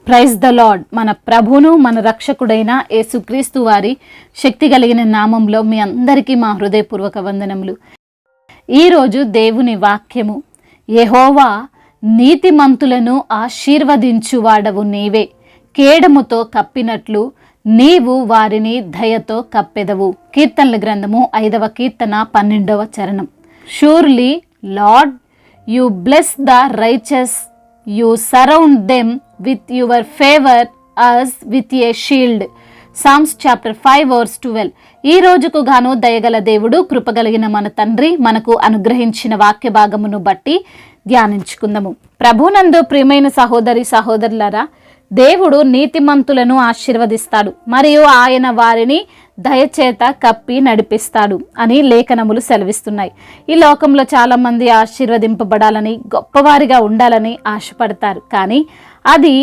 Praise the lord. మన ప్రభును మన రక్షకుడైన యేసుక్రీస్తు వారి శక్తి కలిగిన నామంలో మీ అందరికీ మా హృదయపూర్వక వందనములు. ఈరోజు దేవుని వాక్యము, యెహోవా నీతిమంతులను ఆశీర్వదించువాడవు నీవే, కేడముతో కప్పినట్లు నీవు వారిని దయతో కప్పెదవు. కీర్తనల గ్రంథము 5వ కీర్తన 12వ చరణం. Surely lord, you bless the righteous, you surround them with your favor as with a shield. Psalms chapter 5 verse 12. ఈ రోజుకు గాను దయగల దేవుడు, కృపగలిగిన మన తండ్రి మనకు అనుగ్రహించిన వాక్య భాగమును బట్టి ధ్యానించుకుందాము. ప్రభునందు ప్రియమైన సహోదరి సహోదరులారా, దేవుడు నీతిమంతులను ఆశీర్వదిస్తాడు మరియు ఆయన వారిని దయచేత కప్పి నడిపిస్తాడు అని లేఖనములు సెలవిస్తున్నాయి. ఈ లోకంలో చాలామంది ఆశీర్వదింపబడాలని, గొప్పవారిగా ఉండాలని ఆశపడతారు. కానీ అది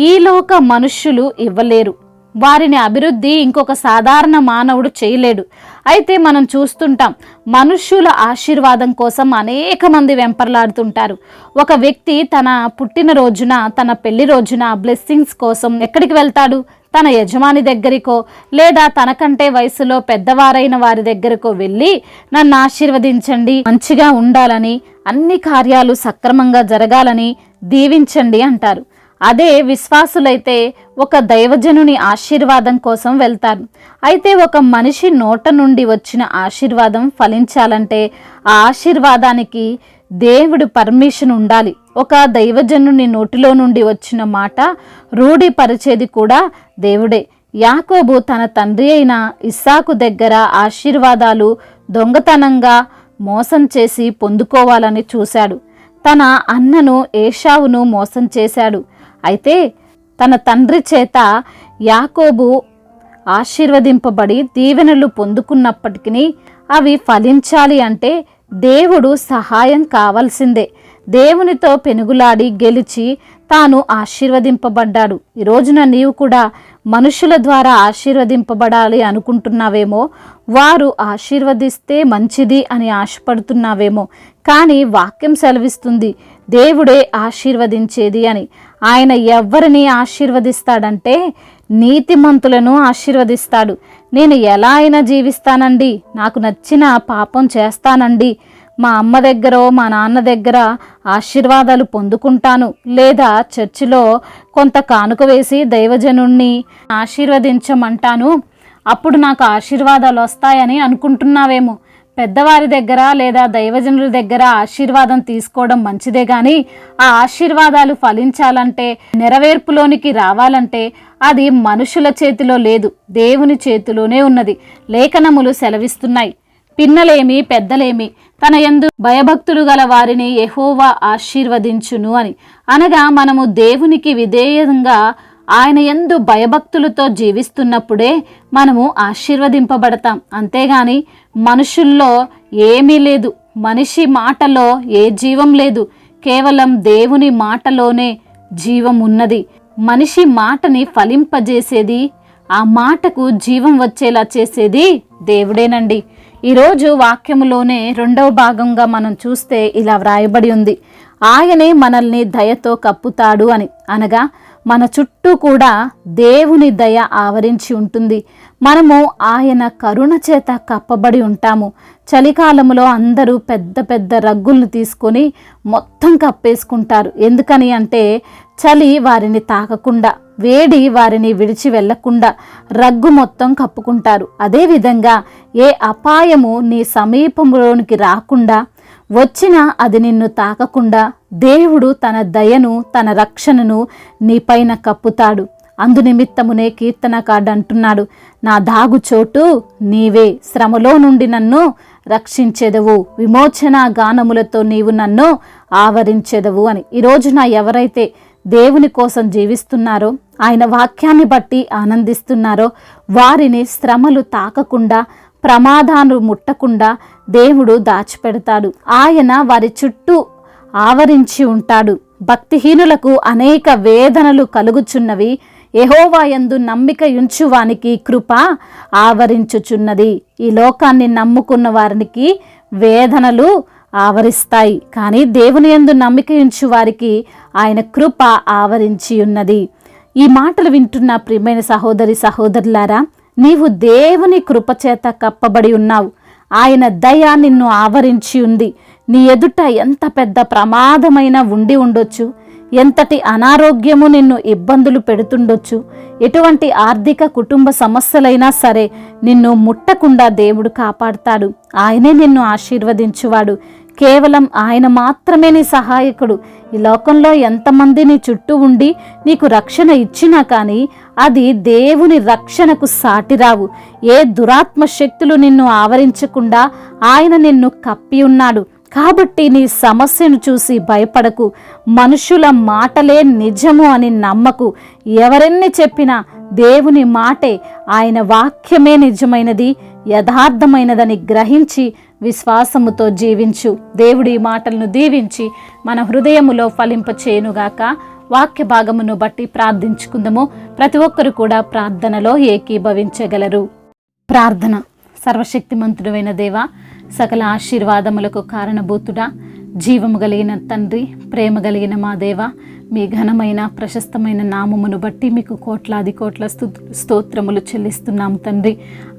ఈ లోక మనుష్యులు ఇవ్వలేరు. వారిని అభివృద్ధి ఇంకొక సాధారణ మానవుడు చేయలేడు. అయితే మనం చూస్తుంటాం, మనుష్యుల ఆశీర్వాదం కోసం అనేక మంది వెంపర్లాడుతుంటారు. ఒక వ్యక్తి తన పుట్టినరోజున, తన పెళ్లి రోజున బ్లెస్సింగ్స్ కోసం ఎక్కడికి వెళ్తాడు? తన యజమాని దగ్గరికో లేదా తనకంటే వయసులో పెద్దవారైన వారి దగ్గరకో వెళ్ళి, నన్ను ఆశీర్వదించండి, మంచిగా ఉండాలని, అన్ని కార్యాలు సక్రమంగా జరగాలని దీవించండి అంటారు. అదే విశ్వాసులైతే ఒక దైవజనుని ఆశీర్వాదం కోసం వెళ్తారు. అయితే ఒక మనిషి నోట నుండి వచ్చిన ఆశీర్వాదం ఫలించాలంటే ఆ ఆశీర్వాదానికి దేవుడు పర్మిషన్ ఉండాలి. ఒక దైవజనుని నోటిలో నుండి వచ్చిన మాట రూఢిపరిచేది కూడా దేవుడే. యాకోబు తన తండ్రి అయిన ఇస్సాకు దగ్గర ఆశీర్వాదాలు దొంగతనంగా మోసం చేసి పొందుకోవాలని చూశాడు. తన అన్నను ఏశావును మోసం చేశాడు. అయితే తన తండ్రి చేత యాకోబు ఆశీర్వదింపబడి దీవెనలు పొందుకున్నప్పటికీ అవి ఫలించాలి అంటే దేవుడు సహాయం కావాల్సిందే. దేవునితో పెనుగులాడి గెలిచి తాను ఆశీర్వదింపబడ్డాడు. ఈ రోజున నీవు కూడా మనుషుల ద్వారా ఆశీర్వదింపబడాలి అనుకుంటున్నావేమో, వారు ఆశీర్వదిస్తే మంచిది అని ఆశపడుతున్నావేమో. కానీ వాక్యం సెలవిస్తుంది దేవుడే ఆశీర్వదించేది అని. ఆయన ఎవరిని ఆశీర్వదిస్తాడంటే నీతిమంతులను ఆశీర్వదిస్తాడు. నేను ఎలా అయినా జీవిస్తానండి, నాకు నచ్చిన పాపం చేస్తానండి, మా అమ్మ దగ్గర మా నాన్న దగ్గర ఆశీర్వాదాలు పొందుకుంటాను, లేదా చర్చిలో కొంత కానుక వేసి దైవజనుణ్ణి ఆశీర్వదించమంటాను, అప్పుడు నాకు ఆశీర్వాదాలు వస్తాయని అనుకుంటున్నావేమో. పెద్దవారి దగ్గర లేదా దైవజనుల దగ్గర ఆశీర్వాదం తీసుకోవడం మంచిదే, కానీ ఆ ఆశీర్వాదాలు ఫలించాలంటే, నెరవేర్పులోనికి రావాలంటే అది మనుషుల చేతిలో లేదు, దేవుని చేతిలోనే ఉన్నది. లేఖనములు సెలవిస్తున్నాయి, పిన్నలేమి పెద్దలేమి తన యందు భయభక్తులు గల వారిని యెహోవా ఆశీర్వదించును అని. అనగా మనము దేవునికి విధేయంగా ఆయన యందు భయభక్తులతో జీవిస్తున్నప్పుడే మనము ఆశీర్వదింపబడతాం. అంతేగాని మనుషుల్లో ఏమీ లేదు, మనిషి మాటలో ఏ జీవం లేదు, కేవలం దేవుని మాటలోనే జీవం ఉన్నది. మనిషి మాటని ఫలింపజేసేది, ఆ మాటకు జీవం వచ్చేలా చేసేది దేవుడేనండి. ఈరోజు వాక్యములోనే 2వ భాగంగా మనం చూస్తే ఇలా వ్రాయబడి ఉంది, ఆయనే మనల్ని దయతో కప్పుతాడు అని. అనగా మన చుట్టూ కూడా దేవుని దయ ఆవరించి ఉంటుంది. మనము ఆయన కరుణ చేత కప్పబడి ఉంటాము. చలికాలంలో అందరూ పెద్ద పెద్ద రగ్గులను తీసుకొని మొత్తం కప్పేసుకుంటారు. ఎందుకని అంటే చలి వారిని తాకకుండా, వేడి వారిని విడిచి వెళ్లకుండా రగ్గు మొత్తం కప్పుకుంటారు. అదేవిధంగా ఏ అపాయము నీ సమీపంలోనికి రాకుండా, వచ్చినా అది నిన్ను తాకకుండా దేవుడు తన దయను, తన రక్షణను నీపైన కప్పుతాడు. అందునిమిత్తమునే కీర్తనకారుడు అంటున్నాడు, నా దాగుచోటు నీవే, శ్రమలో నుండి నన్ను రక్షించెదవు, విమోచన గానములతో నీవు నన్ను ఆవరించెదవు అని. ఈ రోజున ఎవరైతే దేవుని కోసం జీవిస్తున్నారో, ఆయన వాక్యాన్ని బట్టి ఆనందిస్తున్నారో, వారిని శ్రమలు తాకకుండా, ప్రమాదాలు ముట్టకుండా దేవుడు దాచిపెడతాడు. ఆయన వారి చుట్టూ ఆవరించి ఉంటాడు. భక్తిహీనులకు అనేక వేదనలు కలుగుచున్నవి, యెహోవా యందు నమ్మిక ఉంచువానికి కృప ఆవరించుచున్నది. ఈ లోకాన్ని నమ్ముకున్న వారికి వేదనలు ఆవరిస్తాయి, కానీ దేవుని యందు నమ్మిక ఉంచు వారికి ఆయన కృప ఆవరించి ఉన్నది. ఈ మాటలు వింటున్న ప్రియమైన సహోదరి సహోదరులారా, నీవు దేవుని కృపచేత కప్పబడి ఉన్నావు. ఆయన దయ నిన్ను ఆవరించి ఉంది. నీ ఎదుట ఎంత పెద్ద ప్రమాదమైన ఉండి ఉండొచ్చు, ఎంతటి అనారోగ్యము నిన్ను ఇబ్బందులు పెడుతుండొచ్చు, ఎటువంటి ఆర్థిక కుటుంబ సమస్యలైనా సరే నిన్ను ముట్టకుండా దేవుడు కాపాడుతాడు. ఆయనే నిన్ను ఆశీర్వదించువాడు. కేవలం ఆయన మాత్రమే నీ సహాయకుడు. ఈ లోకంలో ఎంతమంది నీ చుట్టూ ఉండి నీకు రక్షణ ఇచ్చినా కానీ అది దేవుని రక్షణకు సాటిరావు. ఏ దురాత్మ శక్తులు నిన్ను ఆవరించకుండా ఆయన నిన్ను కప్పి ఉన్నాడు. కాబట్టి నీ సమస్యను చూసి భయపడకు. మనుషుల మాటలే నిజము అని నమ్మకు. ఎవరెన్ని చెప్పినా దేవుని మాటే, ఆయన వాక్యమే నిజమైనది, యథార్థమైనదని గ్రహించి విశ్వాసముతో జీవించు. దేవుడి మాటలను దీవించి మన హృదయములో ఫలింపచేయునుగాక. వాక్య భాగమును బట్టి ప్రార్థించుకుందాము. ప్రతి ఒక్కరు కూడా ప్రార్థనలో ఏకీభవించగలరు. ప్రార్థన. సర్వశక్తిమంతుడైన దేవా, సకల ఆశీర్వాదములకు కారణభూతుడా, జీవము కలిగిన తండ్రి, ప్రేమ కలిగిన మా దేవ, మీ ఘనమైన ప్రశస్తమైన నామమును బట్టి మీకు కోట్లాది కోట్ల స్తోత్రములు చెల్లిస్తున్నాం తండ్రి.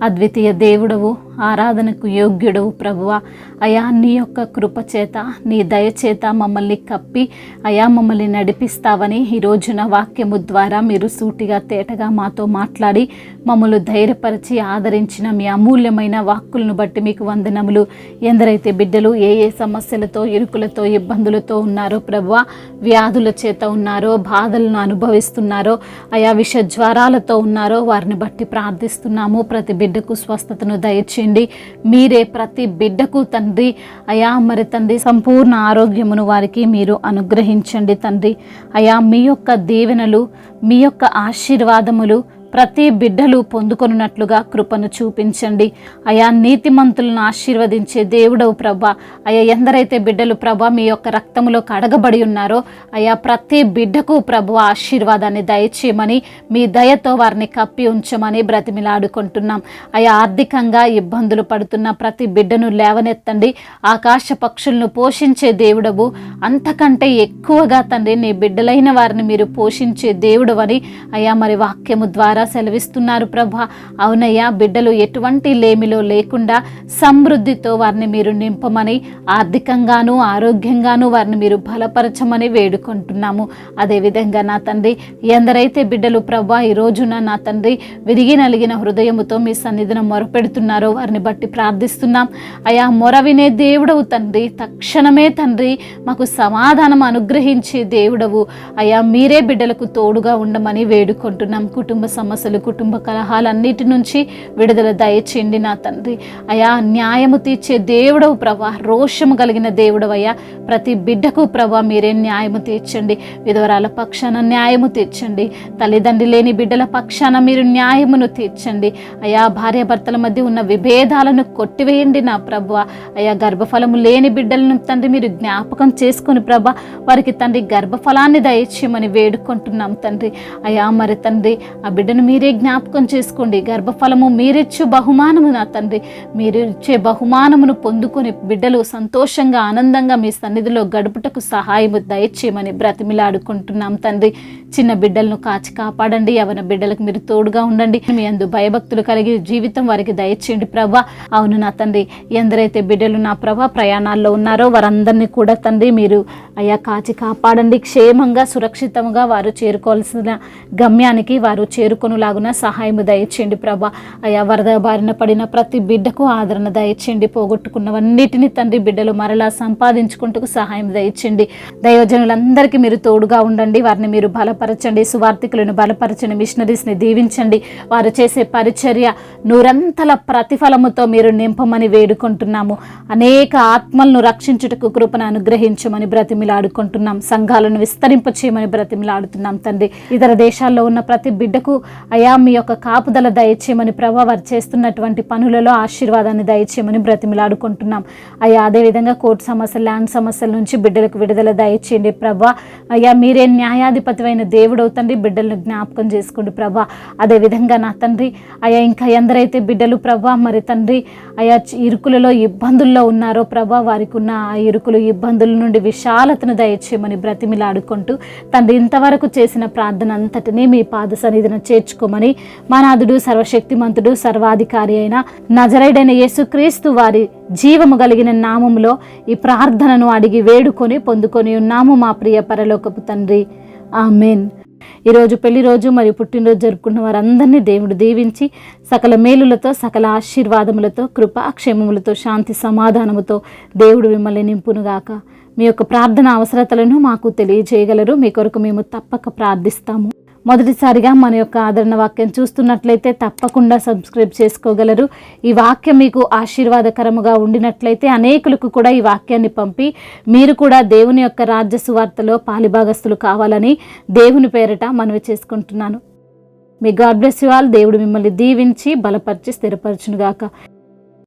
అద్వితీయ దేవుడవు, ఆరాధనకు యోగ్యుడవు ప్రభువా. అయా, నీ యొక్క కృపచేత, నీ దయచేత మమ్మల్ని కప్పి అయా మమ్మల్ని నడిపిస్తావని ఈ రోజున వాక్యము ద్వారా మీరు సూటిగా తేటగా మాతో మాట్లాడి మమ్మల్ని ధైర్యపరిచి ఆదరించిన మీ అమూల్యమైన వాక్కులను బట్టి మీకు వందనములు. ఎందరైతే బిడ్డలు ఏ ఏ సమస్యలతో, ఇరుకులతో, ఇబ్బందులతో ఉన్నారో ప్రభువా, వ్యాధుల చేత ఉన్నారో, బాధలను అనుభవిస్తున్నారో, అయా విష జ్వరాలతో ఉన్నారో వారిని బట్టి ప్రార్థిస్తున్నాము. ప్రతి బిడ్డకు స్వస్థతను దయచేయండి. మీరే ప్రతి బిడ్డకు తండ్రి అయా మరి తండ్రి సంపూర్ణ ఆరోగ్యమును వారికి మీరు అనుగ్రహించండి తండ్రి. అయా మీ యొక్క దీవెనలు, మీ యొక్క ఆశీర్వాదములు ప్రతి బిడ్డలు పొందుకొనున్నట్లుగా కృపను చూపించండి. అయా నీతిమంతులను ఆశీర్వదించే దేవుడవు ప్రభా. అయా ఎందరైతే బిడ్డలు ప్రభా మీ యొక్క రక్తములో కడగబడి ఉన్నారో అయా ప్రతి బిడ్డకు ప్రభు ఆశీర్వాదాన్ని దయచేయమని, మీ దయతో వారిని కప్పి ఉంచమని బ్రతిమిలాడుకుంటున్నాం. అయా ఆర్థికంగా ఇబ్బందులు పడుతున్న ప్రతి బిడ్డను లేవనెత్తండి. ఆకాశ పక్షులను పోషించే దేవుడవు, అంతకంటే ఎక్కువగా తండ్రి నీ బిడ్డలైన వారిని మీరు పోషించే దేవుడవని అయా మరి వాక్యము ద్వారా సెలవిస్తున్నారు ప్రభా. అవునయ్యా, బిడ్డలు ఎటువంటి లేమిలో లేకుండా సమృద్ధితో వారిని మీరు నింపమని, ఆర్థికంగాను ఆరోగ్యంగాను వారిని మీరు బలపరచమని వేడుకుంటున్నాము. అదేవిధంగా నా తండ్రి, ఎందరైతే బిడ్డలు ప్రభా ఈ రోజున నా తండ్రి విరిగి నలిగిన హృదయముతో మీ సన్నిధిని మొరపెడుతున్నారో వారిని బట్టి ప్రార్థిస్తున్నాం. అయా మొర వినే దేవుడవు తండ్రి, తక్షణమే తండ్రి మాకు సమాధానం అనుగ్రహించే దేవుడవు. అయా మీరే బిడ్డలకు తోడుగా ఉండమని వేడుకుంటున్నాం. కుటుంబ సమస్యలు, కుటుంబ కలహాలన్నిటి నుంచి విడుదల దయచేయండి నా తండ్రి. అయా న్యాయము తీర్చే దేవుడవు ప్రభా, రోషము కలిగిన దేవుడవయ్యా. ప్రతి బిడ్డకు ప్రభా మీరే న్యాయము తీర్చండి. విధవరాల పక్షాన న్యాయము తీర్చండి. తల్లిదండ్రి లేని బిడ్డల పక్షాన మీరు న్యాయమును తీర్చండి. అయా భార్యాభర్తల మధ్య ఉన్న విభేదాలను కొట్టివేయండి నా ప్రభా. అయా గర్భఫలము లేని బిడ్డలను తండ్రి మీరు జ్ఞాపకం చేసుకుని ప్రభా వారికి తండ్రి గర్భఫలాన్ని దయచేయమని వేడుకుంటున్నాం తండ్రి. అయా మరి తండ్రి ఆ బిడ్డను మీరే జ్ఞాపకం చేసుకోండి. గర్భఫలము మీరిచ్చు బహుమానము నా తండ్రి, మీరు ఇచ్చే బహుమానమును పొందుకొని బిడ్డలు సంతోషంగా ఆనందంగా మీ సన్నిధిలో గడుపుటకు సహాయము దయచేయమని బ్రతిమిలాడుకుంటున్నాం తండ్రి. చిన్న బిడ్డలను కాచి కాపాడండి. యవన బిడ్డలకు మీరు తోడుగా ఉండండి. మీ యందు భయభక్తులు కలిగి జీవితం వారికి దయచేయండి ప్రభా. అవును నా తండ్రి, ఎందరైతే బిడ్డలు నా ప్రభా ప్రయాణాల్లో ఉన్నారో వారందరినీ కూడా తండ్రి మీరు అయ్యా కాచి కాపాడండి. క్షేమంగా సురక్షితంగా వారు చేరుకోవాల్సిన గమ్యానికి వారు చేరుకొనులాగున సహాయము దయచేయండి ప్రభా. అయా వరద బారిన పడిన ప్రతి బిడ్డకు ఆదరణ దయచేయండి. పోగొట్టుకున్నవన్నిటిని తండ్రి బిడ్డలు మరలా సంపాదించుకుంటూ సహాయం దయచేయండి. దైవజనులందరికీ మీరు తోడుగా ఉండండి. వారిని మీరు బలపరచండి. సువార్థికులను బలపరచండి. మిషనరీస్ని దీవించండి. వారు చేసే పరిచర్య నూరంతల ప్రతిఫలముతో మీరు నింపమని వేడుకుంటున్నాము. అనేక ఆత్మలను రక్షించుటకు కృపను అనుగ్రహించమని బ్రతిమిలాడుకుంటున్నాం. సంఘాలను విస్తరింపచేయమని బ్రతిమిలాడుతున్నాం తండ్రి. ఇతర దేశాల్లో ఉన్న ప్రతి బిడ్డకు అయా మీ యొక్క కాపుదల దయచేయమని ప్రభా వారు చేస్తున్నటువంటి పనులలో ఆశీర్వాదాన్ని దయచేయమని బ్రతిమిలాడుకుంటున్నాం. అయ్యా అదేవిధంగా కోర్టు సమస్యలు, ల్యాండ్ సమస్యల నుంచి బిడ్డలకు విడుదల దయచేయండి ప్రభా. అయ్యా మీరే న్యాయాధిపతివైన దేవుడవు తండ్రి, బిడ్డలను జ్ఞాపకం చేసుకోండి ప్రభా. అదేవిధంగా నా తండ్రి అయ్యా ఇంకా ఎందరైతే బిడ్డలు ప్రభా మరి తండ్రి అయా ఇరుకులలో ఇబ్బందుల్లో ఉన్నారో ప్రభా, వారికి ఉన్న ఆ ఇరుకులు ఇబ్బందుల నుండి విశాలతను దయచేయమని బ్రతిమిలాడుకుంటూ తండ్రి ఇంతవరకు చేసిన ప్రార్థన అంతటినీ మీ పాద సన్నిధిన చేర్చుకోమని మా నాథుడు సర్వశక్తిమంతుడు సర్వాధికారి అయిన నజరేయుడైన యేసుక్రీస్తు వారి జీవము కలిగిన నామములో ఈ ప్రార్థనను అడిగి వేడుకొని పొందుకొని ఉన్నాము మా ప్రియ పరలోకపు తండ్రి, ఆమేన్. ఈరోజు పెళ్లి రోజు మరియు పుట్టినరోజు జరుపుకున్న వారందరినీ దేవుడు దీవించి సకల మేలులతో సకల ఆశీర్వాదములతో కృపా క్షేమములతో శాంతి సమాధానముతో దేవుడు మిమ్మల్ని నింపునుగాక. మీ యొక్క ప్రార్థన అవసరతలను మాకు తెలియజేయగలరు. మీ కొరకు మేము తప్పక ప్రార్థిస్తాము. మొదటిసారిగా మన యొక్క ఆదరణ వాక్యం చూస్తున్నట్లయితే తప్పకుండా సబ్స్క్రైబ్ చేసుకోగలరు. ఈ వాక్యం మీకు ఆశీర్వాదకరముగా ఉండినట్లయితే అనేకులకు కూడా ఈ వాక్యాన్ని పంపి మీరు కూడా దేవుని యొక్క రాజ్య సువార్తలో పాలిభాగస్తులు కావాలని దేవుని పేరిట మనవి చేసుకుంటున్నాను. మీ గాడ్ బ్లెస్ యు ఆల్. దేవుడు మిమ్మల్ని దీవించి బలపరిచి స్థిరపరచునుగాక.